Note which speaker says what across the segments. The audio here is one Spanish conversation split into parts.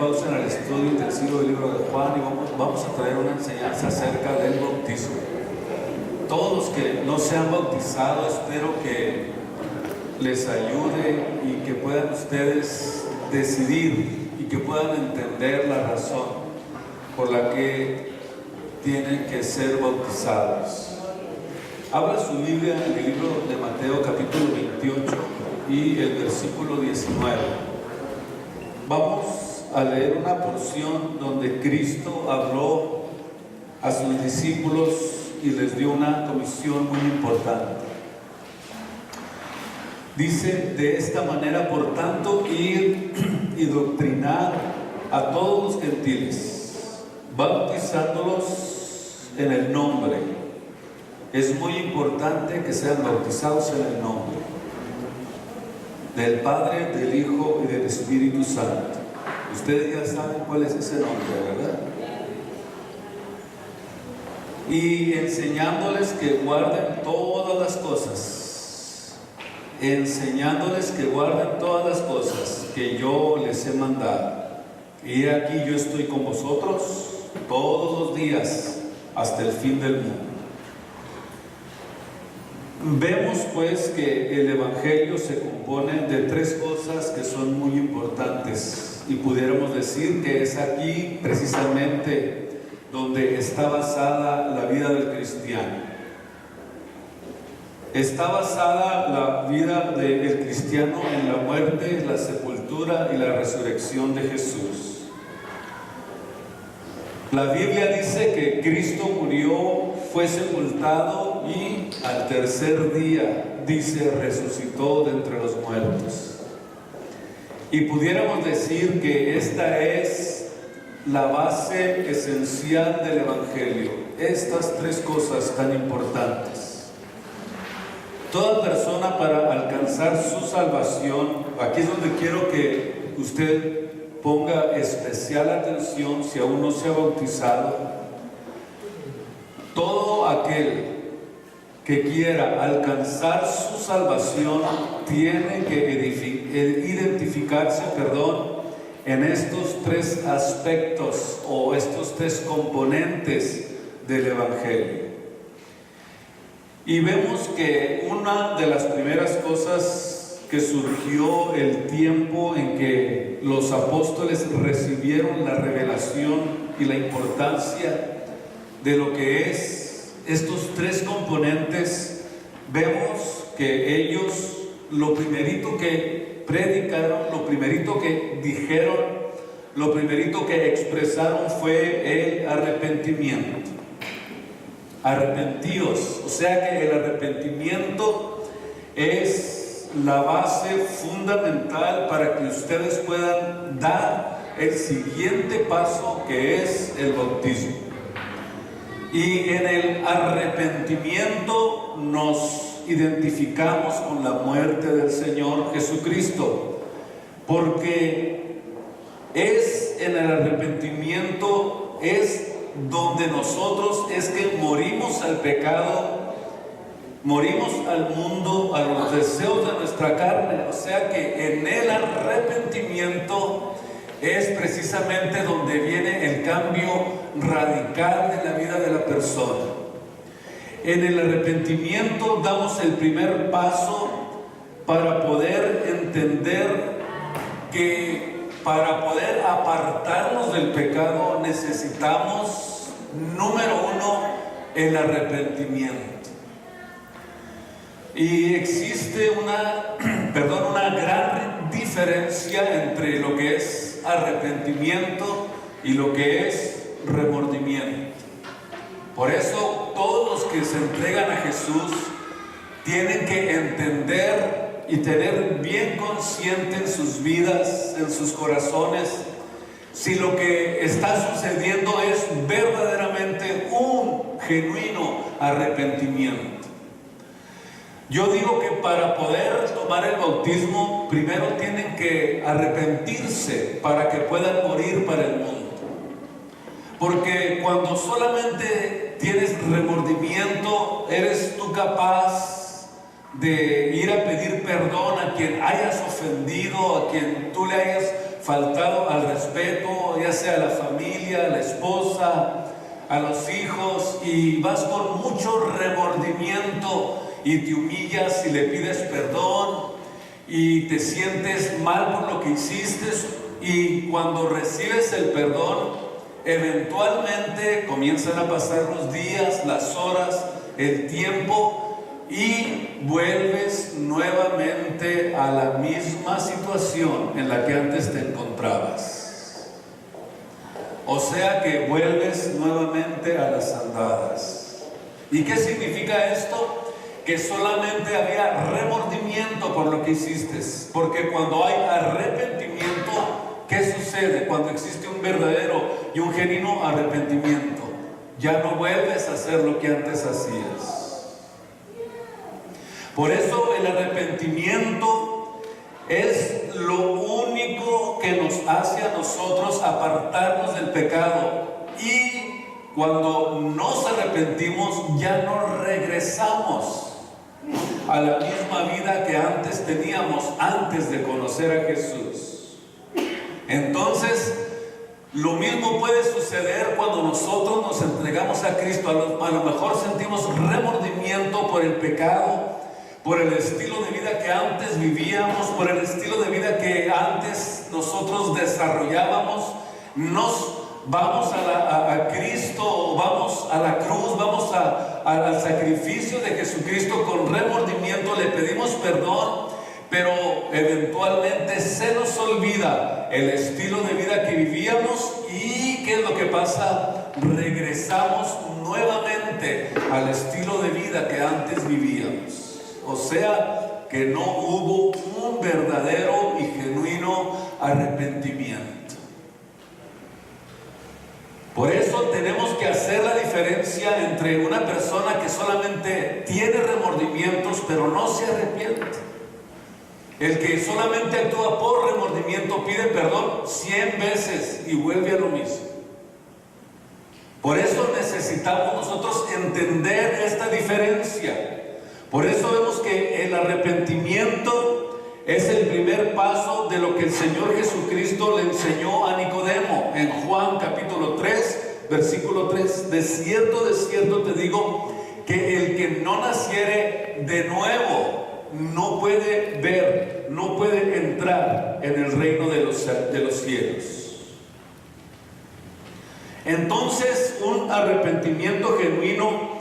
Speaker 1: pausa en el estudio intensivo del libro de Juan y vamos a traer una enseñanza acerca del bautismo. Todos los que no se han bautizado, espero que les ayude y que puedan ustedes decidir y que puedan entender la razón por la que tienen que ser bautizados. Abra su Biblia en el libro de Mateo capítulo 28 y el versículo 19. Vamos a leer una porción donde Cristo habló a sus discípulos y les dio una comisión muy importante. Dice de esta manera: por tanto, ir y doctrinar a todos los gentiles, bautizándolos en el nombre. Es muy importante que sean bautizados en el nombre del Padre, del Hijo y del Espíritu Santo. Ustedes ya saben cuál es ese nombre, ¿verdad? Y enseñándoles que guarden todas las cosas. Enseñándoles que guarden todas las cosas que yo les he mandado. Y aquí yo estoy con vosotros todos los días hasta el fin del mundo. Vemos pues que el Evangelio se compone de tres cosas que son muy importantes y pudiéramos decir que es aquí precisamente donde está basada la vida del cristiano. Está basada la vida del cristiano en la muerte, la sepultura y la resurrección de Jesús. La Biblia dice que Cristo murió, fue sepultado y al tercer día, dice, resucitó de entre los muertos. Y pudiéramos decir que esta es la base esencial del Evangelio. Estas tres cosas tan importantes. Toda persona, para alcanzar su salvación, aquí es donde quiero que usted ponga especial atención si aún no se ha bautizado. Todo aquel que quiera alcanzar su salvación tiene que identificarse, en estos tres aspectos o estos tres componentes del Evangelio. Y vemos que una de las primeras cosas que surgió el tiempo en que los apóstoles recibieron la revelación y la importancia de lo que es estos tres componentes, vemos que ellos lo primerito que predicaron, lo primerito que dijeron, lo primerito que expresaron fue el arrepentimiento. Arrepentíos, o sea que el arrepentimiento es la base fundamental para que ustedes puedan dar el siguiente paso, que es el bautismo. Y en el arrepentimiento nos identificamos con la muerte del Señor Jesucristo, porque es en el arrepentimiento es donde nosotros es que morimos al pecado, morimos al mundo, a los deseos de nuestra carne. O sea que en el arrepentimiento es precisamente donde viene el cambio radical de la vida de la persona. En el arrepentimiento damos el primer paso para poder entender que para poder apartarnos del pecado necesitamos, número uno, el arrepentimiento. Y existe una gran diferencia entre lo que es arrepentimiento y lo que es remordimiento. Por eso todos los que se entregan a Jesús tienen que entender y tener bien consciente en sus vidas, en sus corazones, si lo que está sucediendo es verdaderamente un genuino arrepentimiento. Yo digo que para poder tomar el bautismo, primero tienen que arrepentirse para que puedan morir para el mundo. Porque cuando solamente tienes remordimiento, eres tú capaz de ir a pedir perdón a quien hayas ofendido, a quien tú le hayas faltado al respeto, ya sea a la familia, a la esposa, a los hijos, y vas con mucho remordimiento y te humillas y le pides perdón y te sientes mal por lo que hiciste, y cuando recibes el perdón, eventualmente comienzan a pasar los días, las horas, el tiempo, y vuelves nuevamente a la misma situación en la que antes te encontrabas. O sea que vuelves nuevamente a las andadas. ¿Y qué significa esto? Que solamente había remordimiento por lo que hiciste. Porque cuando hay arrepentimiento, ¿qué sucede? Cuando existe un verdadero y un genuino arrepentimiento, ya no vuelves a hacer lo que antes hacías. Por eso el arrepentimiento es lo único que nos hace a nosotros apartarnos del pecado, y cuando nos arrepentimos ya no regresamos a la misma vida que antes teníamos, antes de conocer a Jesús. Entonces, lo mismo puede suceder cuando nosotros nos entregamos a Cristo. A lo mejor sentimos remordimiento por el pecado, por el estilo de vida que antes vivíamos, por el estilo de vida que antes nosotros desarrollábamos. Nos vamos a Cristo, vamos a la cruz, vamos al sacrificio de Jesucristo con remordimiento, le pedimos perdón, pero eventualmente se nos olvida el estilo de vida que vivíamos. ¿Y qué es lo que pasa? Regresamos nuevamente al estilo de vida que antes vivíamos. O sea que no hubo un verdadero y genuino arrepentimiento. Por eso tenemos que hacer la diferencia entre una persona que solamente tiene remordimientos pero no se arrepiente. El que solamente actúa por remordimiento pide perdón 100 veces y vuelve a lo mismo. Por eso necesitamos nosotros entender esta diferencia. Por eso vemos que el arrepentimiento es el primer paso de lo que el Señor Jesucristo le enseñó a Nicodemo en Juan capítulo 3, versículo 3. De cierto te digo que el que no naciere de nuevo no puede ver, no puede entrar en el reino de los cielos. Entonces, un arrepentimiento genuino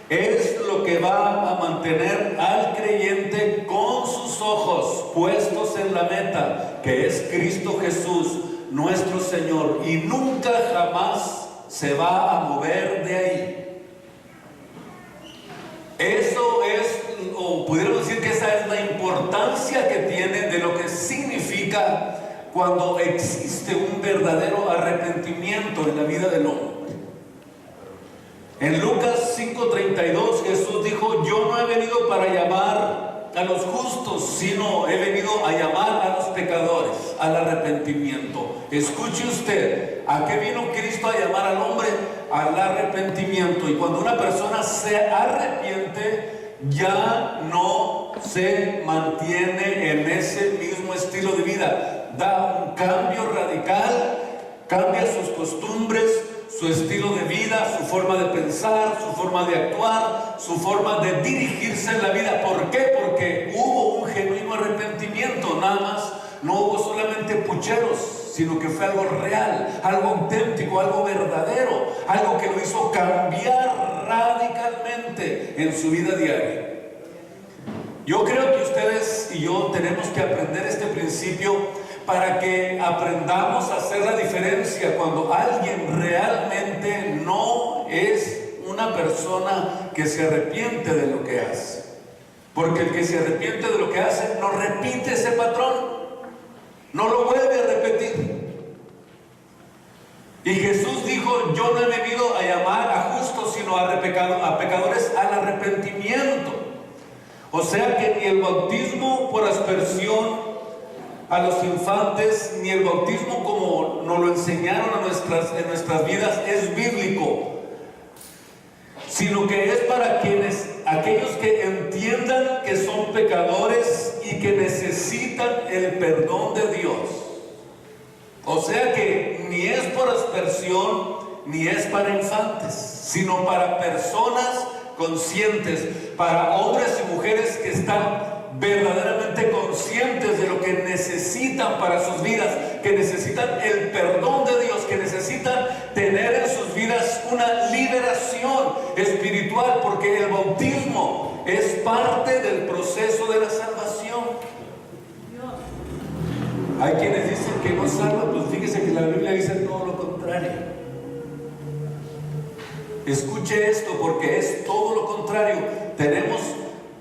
Speaker 1: es lo que va a mantener al creyente con sus ojos puestos en la meta, que es Cristo Jesús, nuestro Señor, y nunca jamás se va a mover de ahí. Eso es, o pudiéramos decir que esa es la importancia que tiene de lo que significa cuando existe un verdadero arrepentimiento en la vida del hombre. En Lucas 5:32 Jesús dijo: yo no he venido para llamar a los justos, sino he venido a llamar a los pecadores al arrepentimiento. Escuche usted, ¿a qué vino Cristo a llamar al hombre? Al arrepentimiento. Y cuando una persona se arrepiente, ya no se mantiene en ese mismo estilo de vida. Da un cambio radical, cambia sus costumbres, su estilo de vida, su forma de pensar, su forma de actuar, su forma de dirigirse en la vida. ¿Por qué? Porque hubo un genuino arrepentimiento. Nada más, no hubo solamente pucheros, sino que fue algo real, algo auténtico, algo verdadero, algo que lo hizo cambiar radicalmente en su vida diaria. Yo creo que ustedes y yo tenemos que aprender este principio para que aprendamos a hacer la diferencia cuando alguien realmente no es una persona que se arrepiente de lo que hace. Porque el que se arrepiente de lo que hace no repite ese patrón, no lo vuelve a repetir. Y Jesús dijo: yo no he venido a llamar a justos, sino a pecadores al arrepentimiento. O sea que ni el bautismo por aspersión a los infantes, ni el bautismo como nos lo enseñaron en nuestras vidas es bíblico, sino que es para aquellos que entiendan que son pecadores y que necesitan el perdón de Dios. O sea que ni es por aspersión ni es para infantes, sino para personas conscientes, para hombres y mujeres que están verdaderamente conscientes de lo que necesitan para sus vidas, que necesitan el perdón de Dios, que necesitan tener en sus vidas una liberación espiritual, porque el bautismo es parte del proceso de la salvación. Hay quienes dicen que no salva, pues fíjese que la Biblia dice todo lo contrario. Escuche esto, porque es todo lo contrario. Tenemos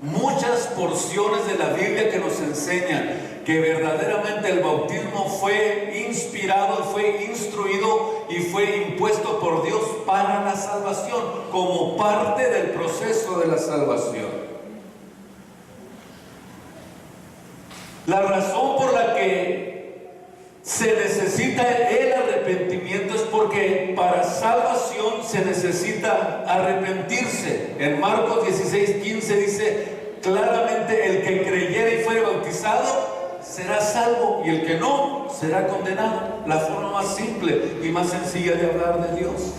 Speaker 1: muchas porciones de la Biblia que nos enseñan que verdaderamente el bautismo fue inspirado, fue instruido y fue impuesto por Dios para la salvación, como parte del proceso de la salvación. La razón por la que se necesita el arrepentimiento es porque para salvación se necesita arrepentirse. En Marcos 16:15 dice claramente: el que creyere y fuere bautizado será salvo, y el que no será condenado. La forma más simple y más sencilla de hablar de Dios.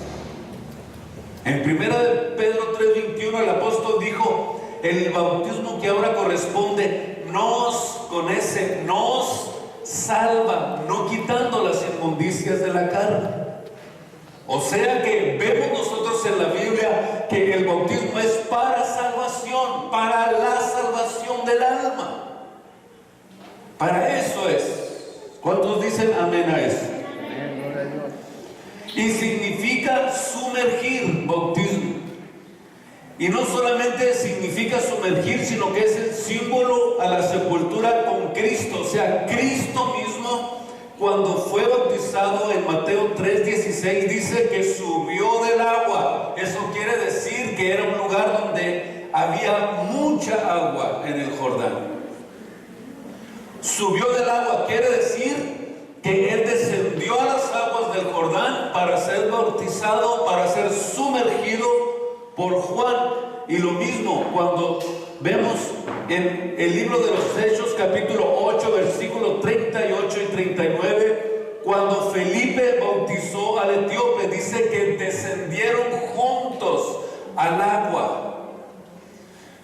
Speaker 1: En 1 Pedro 3:21 el apóstol dijo: el bautismo que ahora corresponde nos salva, no quitando las inmundicias de la carne. O sea que vemos nosotros en la Biblia que el bautismo es para salvación, para la salvación del alma. Para eso es. ¿Cuántos dicen amén a eso? Y significa sumergir, bautismo. Y no solamente significa sumergir, sino que es el símbolo a la sepultura con Cristo. O sea, Cristo mismo, cuando fue bautizado en Mateo 3:16, dice que subió del agua. Eso quiere decir que era un lugar donde había mucha agua en el Jordán. Subió del agua quiere decir que él descendió a las aguas del Jordán para ser bautizado, para ser sumergido por Juan. Y lo mismo cuando vemos en el libro de los Hechos capítulo 8 versículos 38 y 39, cuando Felipe bautizó al etíope, dice que descendieron juntos al agua.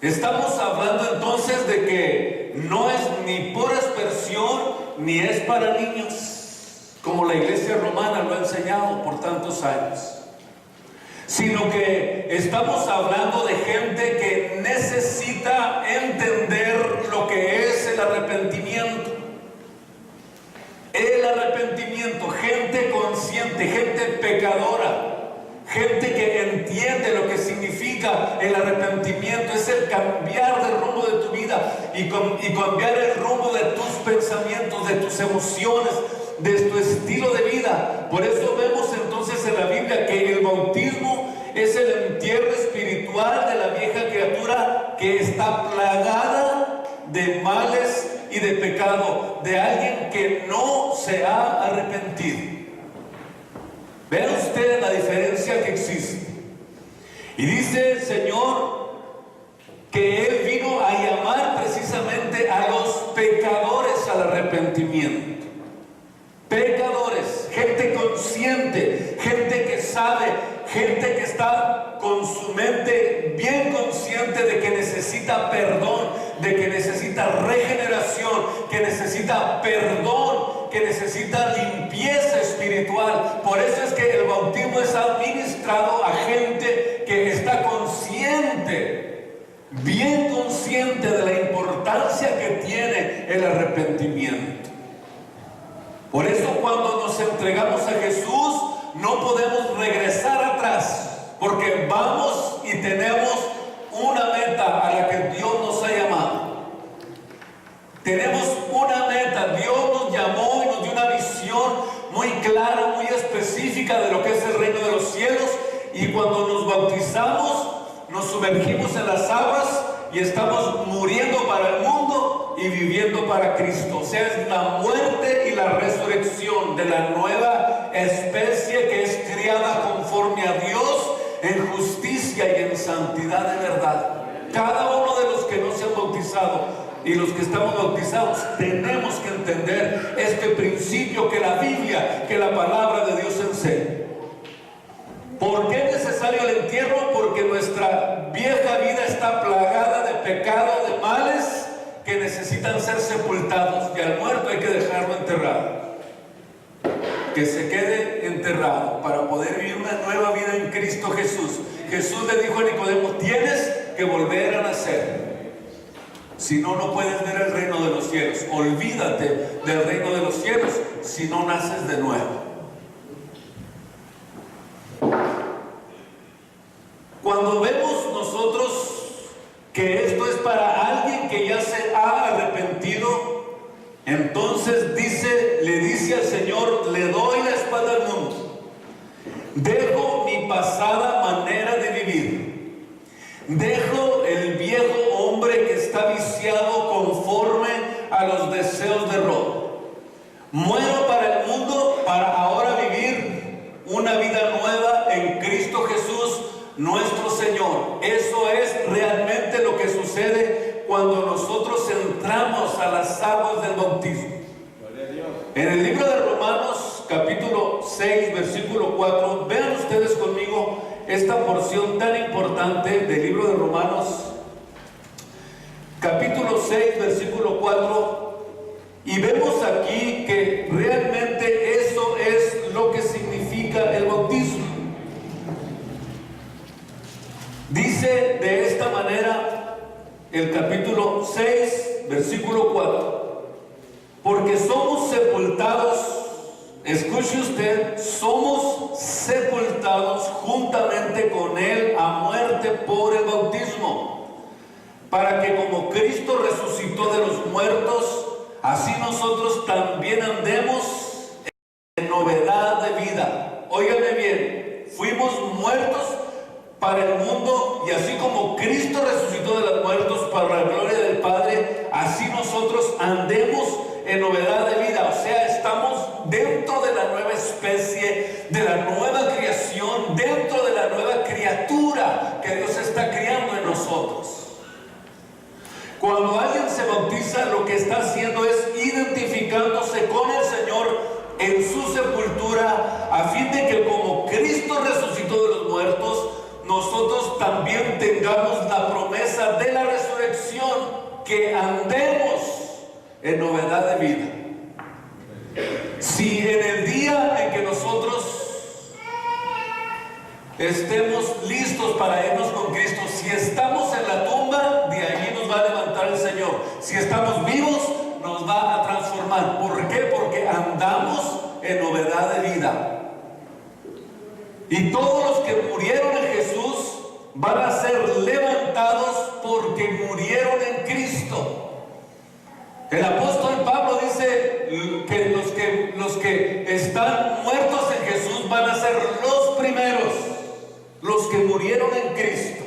Speaker 1: Estamos hablando entonces de que no es ni por aspersión ni es para niños, como la iglesia romana lo ha enseñado por tantos años, sino que estamos hablando de gente que necesita entender lo que es el arrepentimiento. El arrepentimiento, gente consciente, gente pecadora, gente que entiende lo que significa el arrepentimiento. Es el cambiar de rumbo de tu vida y cambiar el rumbo de tus pensamientos, de tus emociones, de tu estilo de vida. Por eso vemos entonces en la Biblia que el bautismo es el entierro espiritual de la vieja criatura que está plagada de males y de pecado, de alguien que no se ha arrepentido. Vean ustedes la diferencia que existe. Y dice el Señor que Él vino a llamar precisamente a los pecadores al arrepentimiento. Pecadores, gente consciente, gente que sabe, gente que está con su mente bien consciente de que necesita perdón, de que necesita regeneración, que necesita perdón, que necesita limpieza espiritual. Por eso es que el bautismo es administrado a gente que está consciente, bien consciente de la importancia que tiene el arrepentimiento. Por eso cuando nos entregamos a Jesús no podemos regresar atrás, porque vamos y tenemos una meta a la que Dios nos ha llamado. Tenemos una meta. Dios nos llamó y nos dio una visión muy clara, muy específica de lo que es el reino de los cielos, y cuando nos bautizamos nos sumergimos en las aguas y estamos muriendo para el mundo y viviendo para Cristo. O sea, es la muerte y la resurrección de la nueva especie que es criada conforme a Dios en justicia y en santidad de verdad. Cada uno de los que no se han bautizado y los que estamos bautizados tenemos que entender este principio que la Biblia, que la palabra de Dios enseña. ¿Por qué es necesario el entierro? Porque nuestra vieja vida está plagada de pecado, de males que necesitan ser sepultados, y al muerto hay que dejarlo enterrado, que se quede enterrado para poder vivir una nueva vida en Cristo Jesús. Jesús le dijo a Nicodemo: tienes que volver a nacer, si no, no puedes ver el reino de los cielos. Olvídate del reino de los cielos si no naces de nuevo. Cuando vemos nosotros que esto es para alguien que ya se ha arrepentido, entonces le dice al Señor: le doy la espalda al mundo, dejo mi pasada manera de vivir, dejo el viejo hombre que está viciado conforme a los deseos de robo, muero para el mundo para ahora vivir una vida nueva en Cristo Jesús nuestro Señor. Eso es realmente lo que sucede cuando nosotros entramos a las aguas del bautismo. En el libro de Romanos, capítulo 6, versículo 4, vean ustedes conmigo esta porción tan importante del libro de Romanos, capítulo 6, versículo 4, y vemos aquí que realmente eso es lo que significa el bautismo. Dice de esta manera el capítulo 6, versículo 4: porque somos sepultados, escuche usted, somos sepultados juntamente con Él a muerte por el bautismo, para que como Cristo resucitó de los muertos, así nosotros también andemos en novedad de vida. Óigame bien, fuimos muertos para el mundo, y así como Cristo resucitó de los muertos para la gloria del Padre, así nosotros andemos en novedad de vida. O sea, estamos dentro de la nueva especie, de la nueva creación, dentro de la nueva criatura que Dios está criando en nosotros. Cuando alguien se bautiza, lo que está haciendo es identificándose con el Señor en su sepultura, a fin de que como Cristo resucitó de los muertos, nosotros también tengamos la promesa de la resurrección, que andemos en novedad de vida. Si en el día en que nosotros estemos listos para irnos con Cristo, si estamos en la tumba, de allí nos va a levantar el Señor. Si estamos vivos, nos va a transformar. ¿Por qué? Porque andamos en novedad de vida. Y todos los que murieron en Jesús van a ser levantados porque murieron en Cristo. El apóstol Pablo dice que los que están muertos en Jesús van a ser los primeros, los que murieron en Cristo.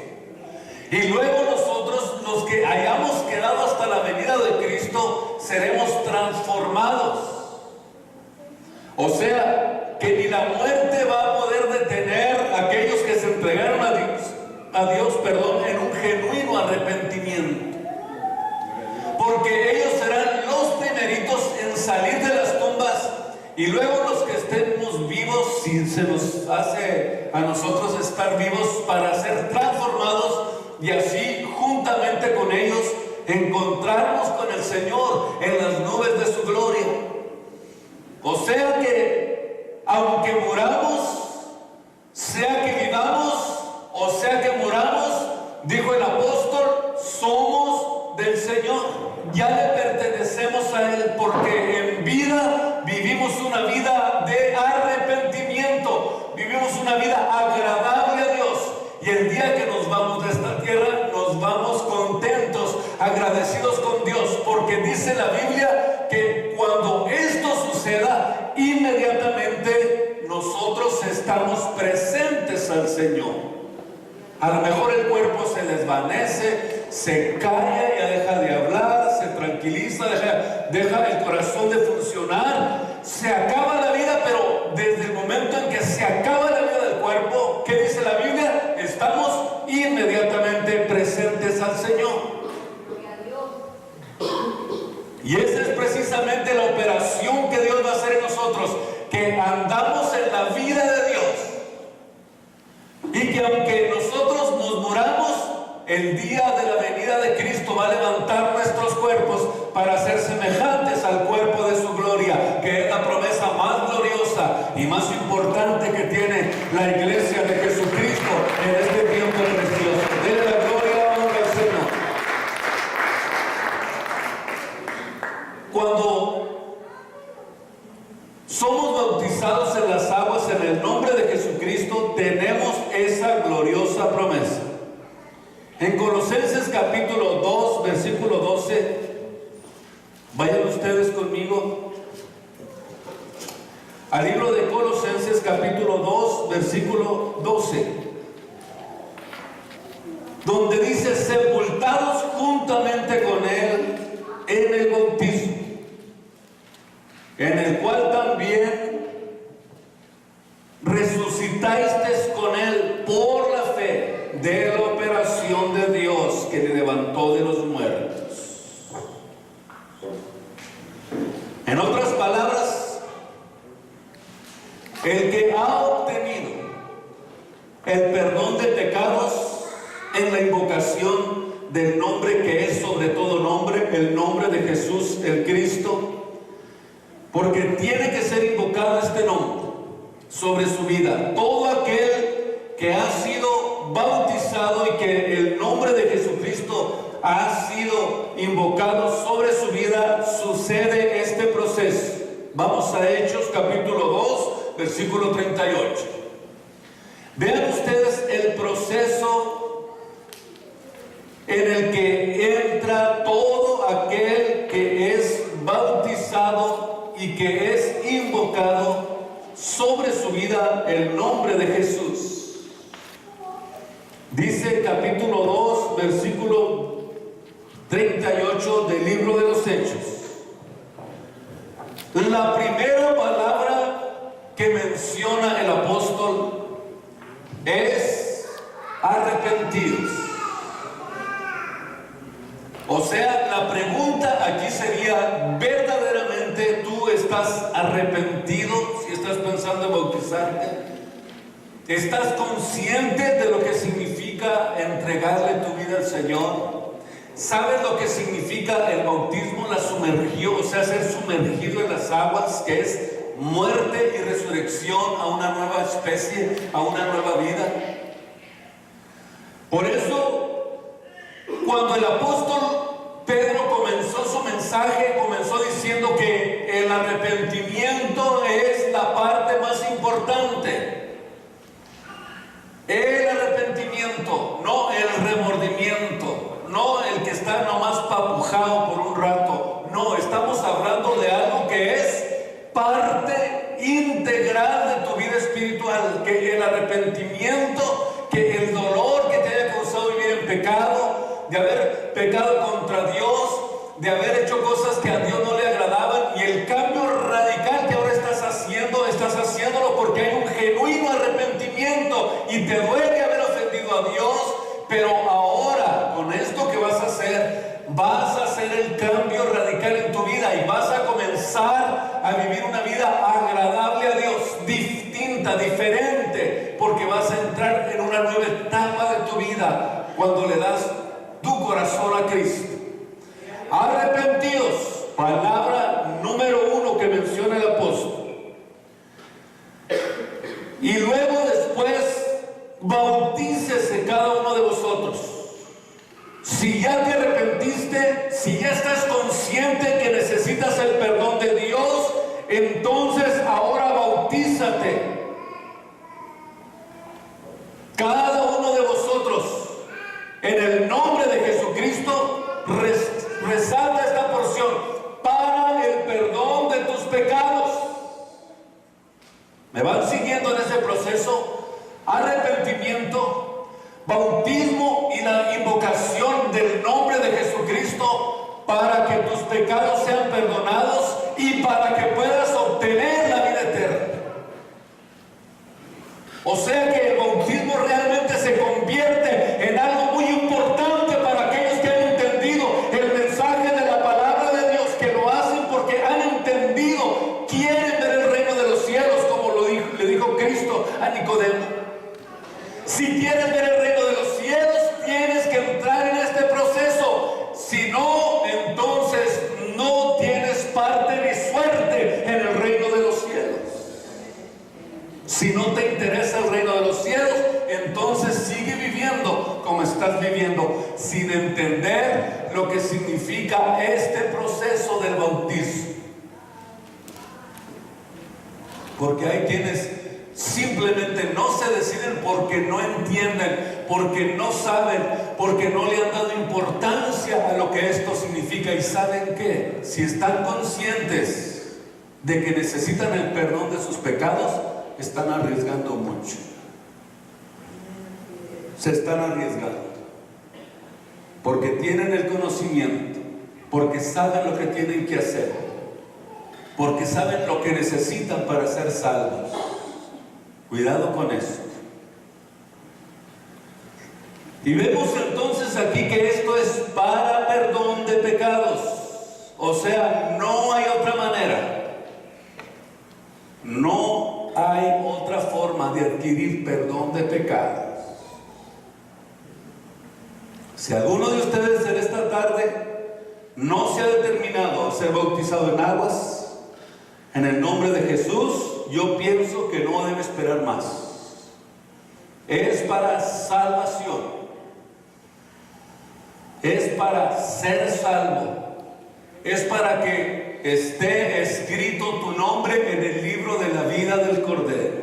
Speaker 1: Y luego nosotros, los que hayamos quedado hasta la venida de Cristo, seremos transformados. O sea, que ni la muerte va a poder detener a aquellos que se entregaron a Dios, en un genuino arrepentimiento. Porque ellos serán los primeritos en salir de las tumbas, y luego los que estemos vivos, si se nos hace a nosotros estar vivos, para ser transformados y así juntamente con ellos encontrarnos con el Señor en las nubes de su gloria. O sea que aunque muramos, sea que vivamos o sea que muramos, dijo el apóstol, somos del Señor, ya le pertenecemos a Él, porque en vida vivimos una vida de arrepentimiento, vivimos una vida agradable a Dios, y el día que nos vamos de esta tierra, nos vamos contentos, agradecidos con Dios, porque dice la Biblia que cuando esto suceda, inmediatamente nosotros estamos presentes al Señor. A lo mejor el cuerpo se desvanece, se calla, ya deja de hablar, se tranquiliza, deja el corazón de funcionar, se acaba la vida, pero desde el momento en que se acaba la vida del cuerpo, ¿qué dice la Biblia? Estamos inmediatamente presentes al Señor. el día de la venida de Cristo va a levantar nuestros cuerpos para ser semejantes al cuerpo de su gloria, que es la promesa más gloriosa y más importante que tiene la iglesia de Jesucristo en este tiempo precioso. Denle la gloria, honra al Señor. Cuando somos bautizados en las aguas en el nombre de Jesucristo, tenemos esa gloriosa promesa. En Colosenses capítulo 2, versículo 12, vayan ustedes conmigo al libro de Colosenses capítulo 2, versículo 12, donde dice: sepultados juntamente con Él en el bautismo, en el cual también resucitasteis con Él por la fe de la operación de Dios que le levantó de los muertos. En otras palabras, el que ha obtenido el perdón de pecados en la invocación del nombre que es sobre todo nombre, el nombre de Jesús el Cristo, porque tiene que ser invocado este nombre sobre su vida. Todo aquel que ha sido bautizado y que el nombre de Jesucristo ha sido invocado sobre su vida, sucede este proceso. Vamos a Hechos capítulo 2, versículo 38. Vean ustedes el proceso en el que entra todo aquel que es bautizado y que es invocado sobre su vida el nombre de Jesús. Dice el capítulo 2, versículo 38 del libro de los Hechos. La primera palabra que menciona el apóstol es arrepentidos. O sea, la pregunta aquí sería: ¿verdaderamente tú estás arrepentido si estás pensando en bautizarte? ¿Estás consciente de lo que significa entregarle tu vida al Señor? ¿Sabes lo que significa el bautismo, la sumergión, o sea, ser sumergido en las aguas, que es muerte y resurrección a una nueva especie, a una nueva vida? Por eso, cuando el apóstol Pedro comenzó su mensaje, comenzó diciendo que el arrepentimiento es la parte más importante. El arrepentimiento, no el remordimiento, no el que está nomás papujado por un rato. No, estamos hablando de algo que es parte integral de tu vida espiritual, que el arrepentimiento, que el dolor que te haya causado vivir en pecado, de haber pecado contra Dios, de haber hecho cosas que a Dios no le agradaban, y el cambio radical que ahora estás haciéndolo porque hay un genuino arrepentimiento y te duele haber ofendido a Dios, pero ahora con esto que vas a hacer el cambio radical en tu vida y vas a comenzar a vivir una vida agradable a Dios, distinta, diferente, porque vas a entrar en una nueva etapa de tu vida cuando le das tu corazón a Cristo. Arrepentidos, palabra número 1 que menciona el apóstol. Y luego después, bautícese cada uno de vosotros. Si ya te arrepentiste, si ya estás consciente que necesitas el perdón de Dios, entonces ahora bautízate. Cada uno de vosotros, en el nombre de Jesucristo, resalta esta porción: para el perdón de tus pecados. ¿Me van siguiendo en ese proceso? Arrepentimiento, bautismo y la invocación del nombre de Jesucristo para que tus pecados sean perdonados y para que puedas obtener la vida eterna. O sea que el bautismo realmente se convierte en algo muy importante para aquellos que han entendido el mensaje de la palabra de Dios, que lo hacen porque han entendido, quieren ver el reino de los cielos, como le dijo Cristo a Nicodemo. Si quieres ver el reino de los cielos, tienes que entrar estás viviendo sin entender lo que significa este proceso del bautismo. Porque hay quienes simplemente no se deciden porque no entienden, porque no saben, porque no le han dado importancia a lo que esto significa. ¿Y saben qué? Si están conscientes de que necesitan el perdón de sus pecados, están arriesgando mucho. Se están arriesgando. Porque tienen el conocimiento, porque saben lo que tienen que hacer, porque saben lo que necesitan para ser salvos. Cuidado con eso. Y vemos entonces aquí que esto es para perdón de pecados. O sea, no hay otra manera. No hay otra forma de adquirir perdón de pecados. Si alguno de ustedes en esta tarde no se ha determinado a ser bautizado en aguas, en el nombre de Jesús, yo pienso que no debe esperar más. Es para salvación. Es para ser salvo. Es para que esté escrito tu nombre en el libro de la vida del Cordero.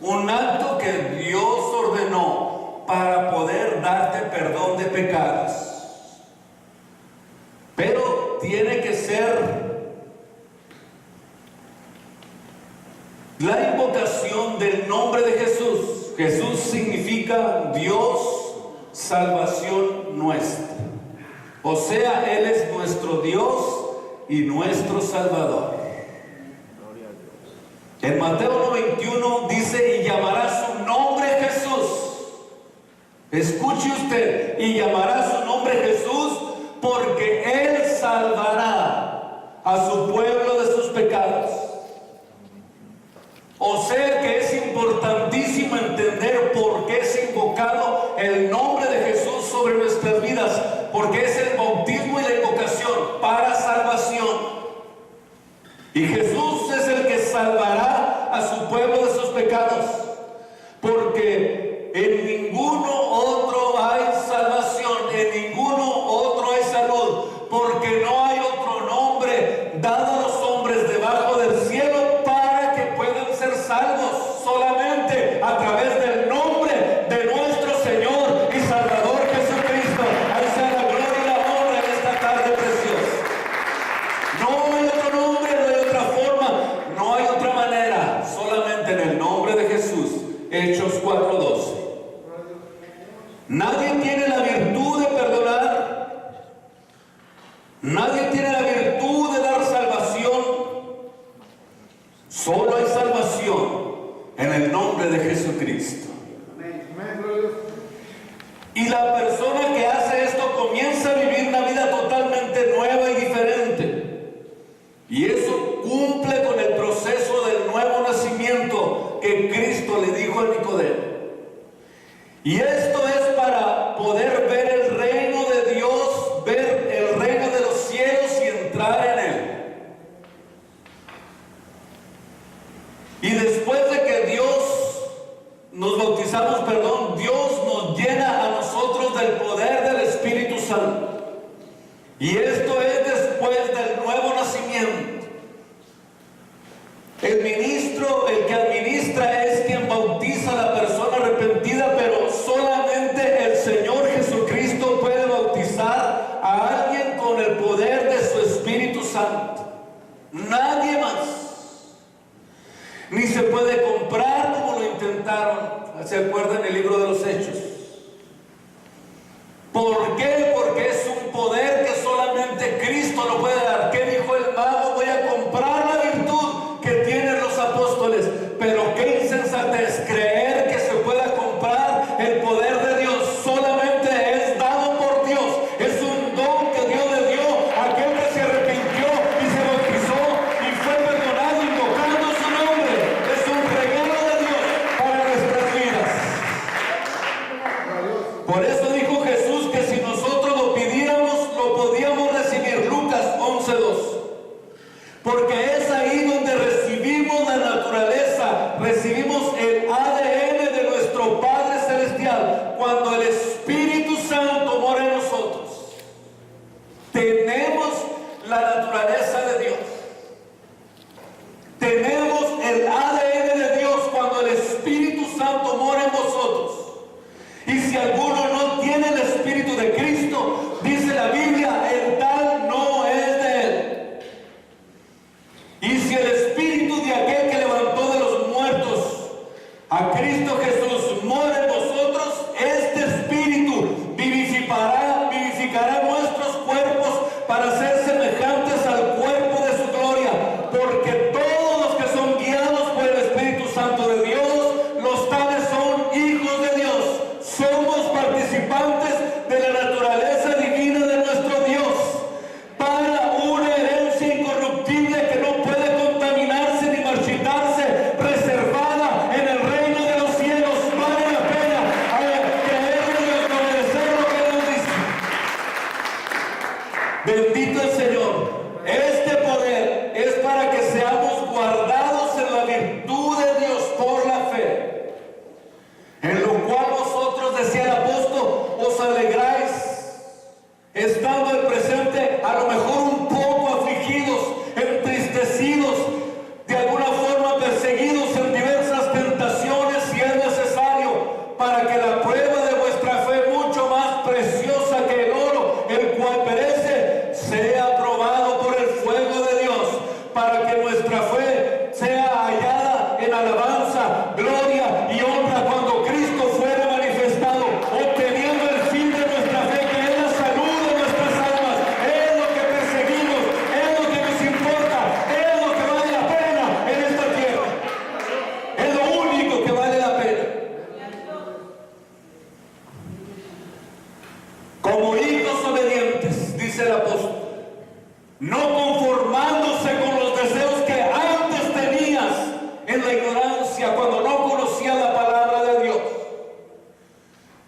Speaker 1: Un acto que Dios ordenó para poder darte perdón de pecados. Pero tiene que ser la invocación del nombre de Jesús. Jesús significa Dios, salvación nuestra. O sea, Él es nuestro Dios y nuestro Salvador. En Mateo 21 dice: y llamará su nombre Jesús. Escuche usted: y llamará su nombre Jesús, porque Él salvará a su pueblo de sus pecados. O sea que es importantísimo entender por qué es invocado el nombre de Jesús sobre nuestras vidas, porque es el bautismo y la invocación para salvación. Y Jesús es el que salvará a su pueblo de sus pecados, porque en ninguno otro hay salvación, en ninguno otro hay salud, porque no hay otro nombre dado a los hombres debajo del cielo para que puedan ser salvos, solamente a través del nombre de nuestro Señor y Salvador Jesucristo. A Él sea la gloria y la honra en esta tarde preciosa. No hay otro nombre, no hay otra forma, no hay otra manera, solamente en el nombre de Jesús. Hechos 4:12. Nadie tiene la virtud de perdonar, nadie tiene la virtud de dar salvación. Solo hay salvación en el nombre de Jesucristo. Y la persona que hace esto comienza a vivir una vida totalmente nueva y diferente. Y eso cumple con el proceso del nuevo nacimiento que Cristo le dijo a Nicodemo. Y esto es para poder ver el reino de Dios, ver el reino de los cielos y entrar en él. Y después de que nos bautizamos, Dios nos llena a nosotros del poder del Espíritu Santo. Y esto es después del nuevo nacimiento. El ministro, el que administra, es quien bautiza a la persona arrepentida, pero solamente el Señor Jesucristo puede bautizar a alguien con el poder de su Espíritu Santo. Nadie más. Ni se puede comprar como lo intentaron. ¿Se acuerdan el libro de los Hechos? ¿Por qué? Porque es un poder que solamente Cristo lo puede dar. ¿Qué dijo el mago? Voy a comprar la virtud que tienen los apóstoles. Pero qué insensatez creer que se pueda comprar el poder de Dios. Solamente es dado por Dios. Es un don que Dios le dio a aquel que se arrepintió y se bautizó y fue perdonado invocando su nombre. Es un regalo de Dios para nuestras vidas. Por eso dijo Jesús que si nosotros lo pidiéramos, lo podíamos recibir. Lucas 11:2. Porque es ahí donde recibimos la naturaleza, recibimos el ADN de nuestro Padre Celestial, cuando el Espíritu dice el apóstol, no conformándose con los deseos que antes tenías en la ignorancia, cuando no conocías la palabra de Dios.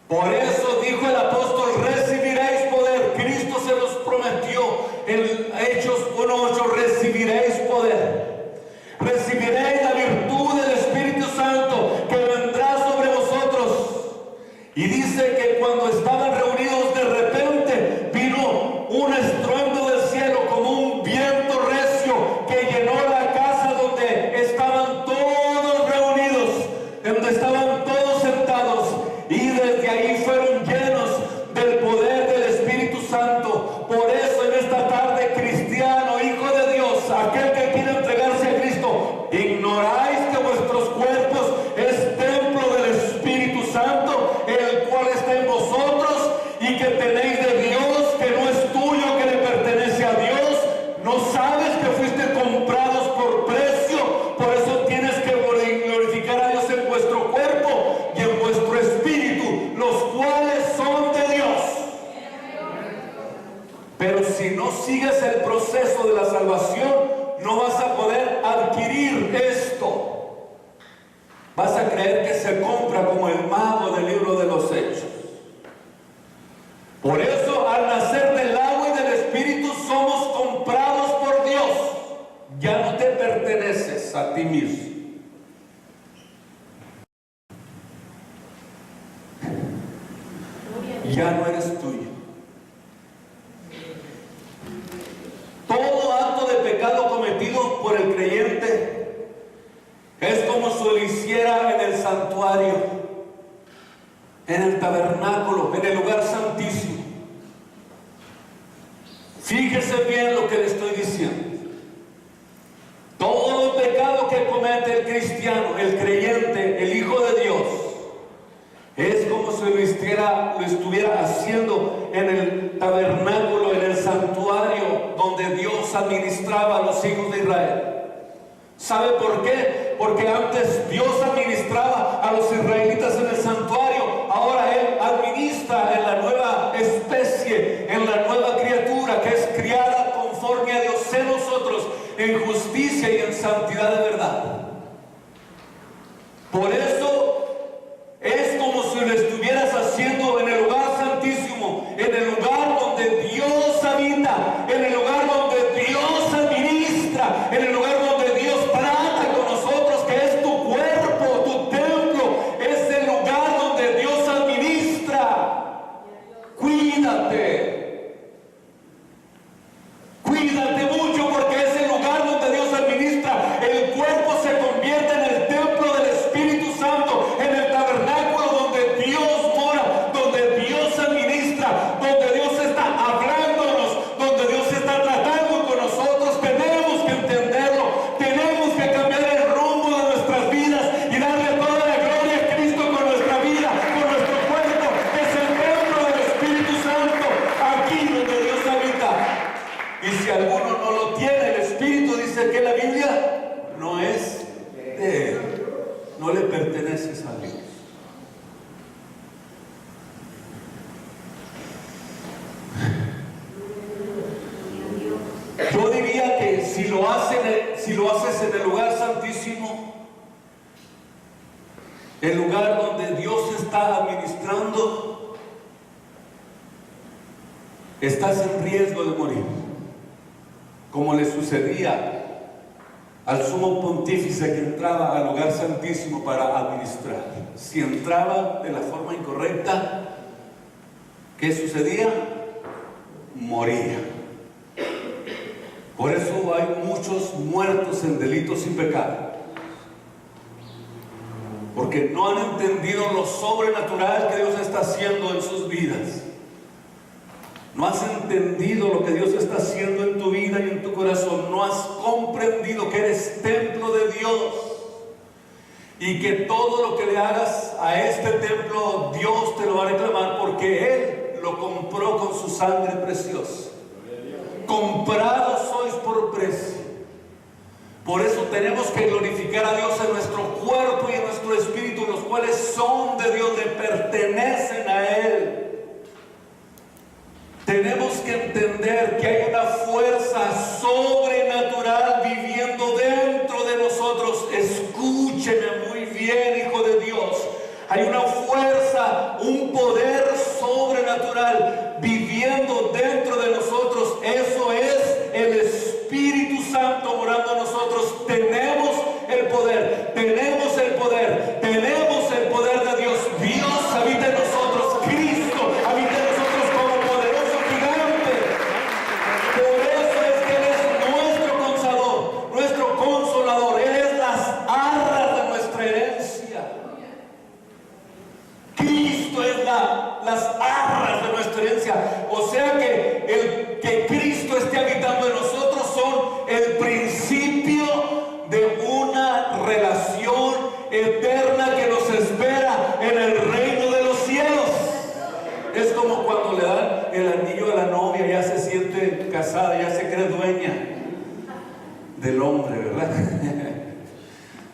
Speaker 1: Por eso dijo el apóstol, recibiréis poder. Cristo se los prometió en Hechos 1:8, recibiréis poder. Recibiréis la virtud del Espíritu Santo que vendrá sobre vosotros. Y dice que cuando estaban reunidos, de repente vino un estruendo del cielo como un viento recio que llenó la casa donde estaban todos reunidos, donde estaban todos sentados, y desde ahí fueron llenos del poder del Espíritu Santo. Por eso en esta tarde, cristiano, hijo de Dios, aquel que quiere entregarse a Cristo, ignoráis que vuestros cuerpos es templo del Espíritu Santo, el cual está en vosotros, y que tenéis de Dios, que no es tuyo, que le pertenece a Dios. ¿No sabes que fuiste comprados por precio? Por eso tienes que glorificar a Dios en vuestro cuerpo y en vuestro espíritu, los cuales son de Dios. Pero si no sigues el proceso de la salvación, no vas a poder adquirir esto. Vas a creer que se compra como el mago del libro de los Hechos. Por eso, al nacer del agua y del Espíritu, somos comprados por Dios. Ya no te perteneces a ti mismo. Ya no eres tuyo. Todo acto de pecado cometido por el creyente es como si lo hiciera en el santuario, en el tabernáculo, en el lugar santísimo. Fíjese bien lo que le estoy diciendo. Todo el pecado que comete el cristiano, el creyente, el Hijo de Dios, es como si lo estuviera haciendo en el tabernáculo, en el santuario donde Dios administraba a los hijos de Israel. ¿Sabe por qué? Porque antes Dios administraba a los israelitas en el santuario. Ahora Él administra en la nueva especie, en la nueva criatura que es criada conforme a Dios en nosotros, en justicia y en santidad de verdad. Por eso es como si lo estuvieras haciendo en el lugar santísimo, en el lugar donde Dios habita, en el lugar donde Dios administra, en el lugar donde Dios trata con nosotros, que es tu cuerpo, tu templo, es el lugar donde Dios administra. Cuídate mucho, porque es el lugar donde Dios administra. El cuerpo se convierte en el templo del Espíritu Santo, en el tabernáculo donde Dios mora, donde Dios administra, donde Dios está hablándonos, donde Dios está tratando con nosotros. Tenemos que entenderlo, tenemos que cambiar el rumbo de nuestras vidas y darle toda la gloria a Cristo con nuestra vida, con nuestro cuerpo, que es el templo del Espíritu Santo, aquí donde Dios habita. Y si alguno no lo tiene, el Espíritu, dice que la Biblia, no es de Él, no le perteneces a Dios. Yo diría que si lo haces en el lugar santísimo, el lugar donde Dios está administrando, estás en riesgo de morir, como le sucedía al sumo pontífice que entraba al lugar santísimo para administrar. Si entraba de la forma incorrecta, ¿qué sucedía? Moría. Por eso hay muchos muertos en delitos y pecados, porque no han entendido lo sobrenatural que Dios está haciendo en sus vidas. No has entendido lo que Dios está haciendo en tu vida y en tu corazón. No has comprendido que eres templo de Dios, y que todo lo que le hagas a este templo, Dios te lo va a reclamar, porque Él lo compró con su sangre preciosa. Comprados sois por precio. Por eso tenemos que glorificar a Dios en nuestro cuerpo y en nuestro espíritu, los cuales son de Dios, le pertenecen a Él. Tenemos que entender que hay una fuerza sobrenatural viviendo dentro de nosotros. Escúcheme muy bien, hijo de Dios. Hay una fuerza, un poder sobrenatural viviendo dentro de nosotros. Eso es el Espíritu Santo morando en nosotros. Tenemos el poder, tenemos el poder, tenemos el poder de Dios. Dios habita en nosotros, Cristo habita en nosotros como poderoso gigante. Por eso es que Él es nuestro consolador. Él es las arras de nuestra herencia. Cristo es las arras de nuestra herencia. O sea que Cristo esté habitando en nosotros son el principio de una relación eterna que nos espera en el reino de los cielos. Es como cuando le dan el anillo a la novia, ya se siente casada, ya se cree dueña del hombre, ¿verdad?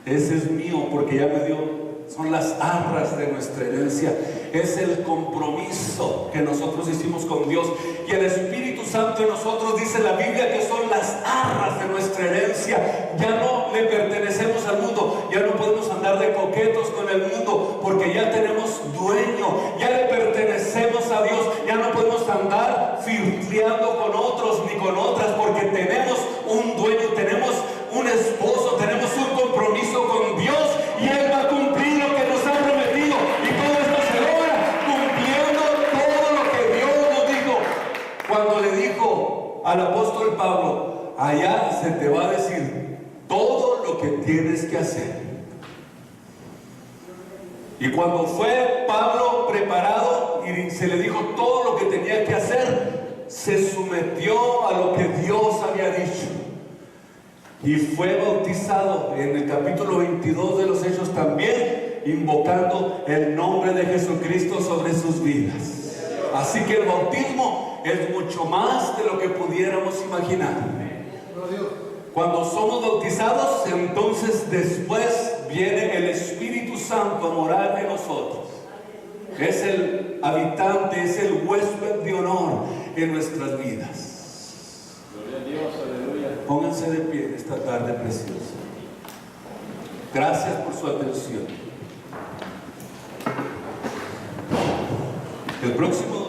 Speaker 1: Ese es mío porque ya me dio. Son las arras de nuestra herencia. Es el compromiso que nosotros hicimos con Dios. Y el Espíritu Santo en nosotros, dice la Biblia, que son las arras de nuestra herencia. Ya no le pertenecemos al mundo. Ya no podemos andar de coquetos con el mundo, porque ya tenemos dueño. Ya le pertenecemos a Dios. Ya no podemos andar flirteando con otros ni con otras, porque tenemos un dueño, tenemos un esposo, tenemos un compromiso con Dios, y Él va a cumplir lo que nos ha prometido. Y todo esto se logra cumpliendo todo lo que Dios nos dijo. Cuando le dijo al apóstol Pablo, allá se te va a decir todo lo que tienes que hacer. Y cuando fue Pablo preparado y se le dijo todo lo que tenía que hacer, se sometió a lo que Dios había dicho. Y fue bautizado en el capítulo 22 de los Hechos también, invocando el nombre de Jesucristo sobre sus vidas. Así que el bautismo es mucho más de lo que pudiéramos imaginar. Cuando somos bautizados, entonces después viene el Espíritu Santo a morar en nosotros. Es el habitante, es el huésped de honor en nuestras vidas.
Speaker 2: Gloria a Dios, aleluya.
Speaker 1: Pónganse de pie esta tarde preciosa. Gracias por su atención. El próximo